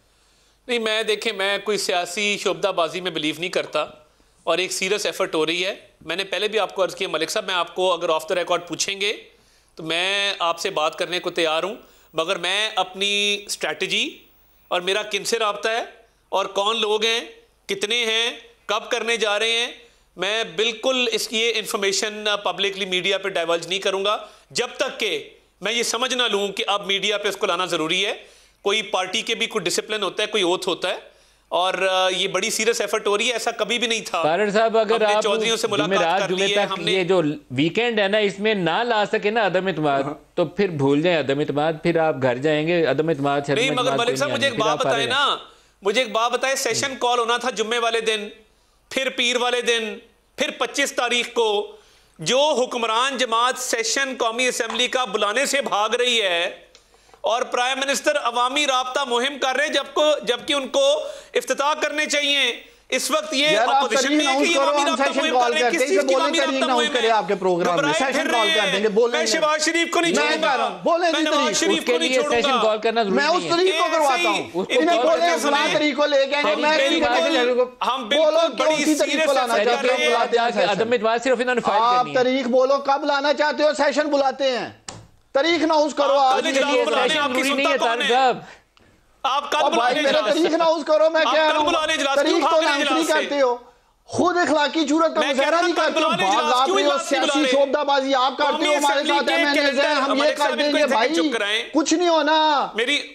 नहीं, मैं देखें, मैं कोई सियासी शोबदाबाजी में बिलीव नहीं करता और एक सीरियस एफर्ट हो रही है। मैंने पहले भी आपको अर्ज़ किया मलिक साहब, मैं आपको अगर ऑफ द रिकॉर्ड पूछेंगे तो मैं आपसे बात करने को तैयार हूँ, मगर मैं अपनी स्ट्रैटेजी और मेरा किनसे रब्ता है और कौन लोग हैं, कितने हैं, कब करने जा रहे हैं, मैं बिल्कुल इसकी ये इन्फॉर्मेशन पब्लिकली मीडिया पर डाइवर्ज नहीं करूँगा जब तक कि मैं ये समझ ना लूँ कि अब मीडिया पर इसको लाना ज़रूरी है। कोई पार्टी के भी कोई डिसिप्लिन होता है, कोई ओथ होता है, और ये बड़ी सीरियस एफर्ट हो रही है, ऐसा कभी भी नहीं था। तारड़ साहब, अगर आप चौधरियों से मुलाकात कर ली है हमने, ये जो वीकेंड है ना, इसमें ना ला सके ना अदम इत्मीनान, तो फिर भूल जाए अदम इत्मीनान, फिर आप घर जाएंगे अदम इत्मीनान। नहीं, मगर मलिक साहब मुझे एक बात बताए ना, मुझे एक बात बताए, सेशन कॉल होना था जुम्मे वाले दिन, फिर पीर वाले दिन, फिर 25 तारीख को। जो हुक्मरान जमात सेशन कौमी असम्बली का बुलाने से भाग रही है और प्राइम मिनिस्टर अवामी राब्ता मुहिम कर रहे हैं, जबकि उनको इफ्तिताह करने चाहिए। इस वक्त ये अपोजिशन में है कि ये अवामी राब्ता मुहिम कर रहे हैं। किस चीज की अवामी राब्ता मुहिम है? आपके प्रोग्राम में सेशन कॉल कर देंगे, बोलेंगे। मैं शहबाज शरीफ को नहीं छोड़ूंगा, बोले मैं नवाज शरीफ को नहीं छोड़ूंगा, सेशन कॉल करना जरूरी मैं उस तरीक को करवाता हूं। इन्हें बोले फलां तरीक को लेके आएंगे, मैं हम बिल्कुल बड़ी सीरियस लाना चाहते हो, बुलाते हैं अदम इत्मीनान सिर्फ इन्होंने फाइल करनी है। आप तरीक बोलो कब लाना चाहते हो, सेशन बुलाते हैं, तारीख अनाउंस करो। आज नहीं है तारड़ साहब, आप कल बुलाने मेरे तारीख अनाउंस करो। मैं क्या तारीख तो अनाउंस नहीं करते हो, खुद इखलाकी जरूरत का मुजाहरा नहीं करते हो, सियासी शोबदाबाजी आप करते हो। हमारे साथ MNAs हैं, हम ये कर देंगे भाई, कुछ नहीं होना,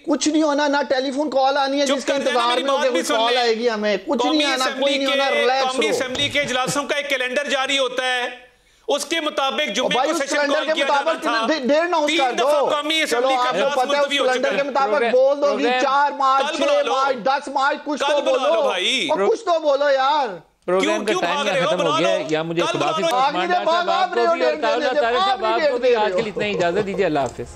कुछ नहीं होना। ना टेलीफोन कॉल आनी है जिसके इंतजार में होकर कॉल आएगी, हमें कुछ नहीं आना, कोई नहीं होना, रिलैक्स कौमी असेंबली के इजलासों का एक कैलेंडर जारी होता है, उसके मुताबिक जुम्मे को सेशन कॉल किया जाना था। 3 दफा कौमी असेंबली का इजलास मुलतवी हो चुका है। के मुताबिक बोल दोगी 4 मार्च, 6 मार्च, 10 मार्च, कुछ तो बोलो भाई, कुछ तो बोलो यार। प्रोग्राम का टाइम यहाँ खत्म हो गया है। या मुझे खुदाफिज उस्मान डार साहब आपको भी और तारुल्लाह तारिक साहब आपको भी आज के लिए इतना ही इजाजत दीजिए। अल्लाह हाफिज।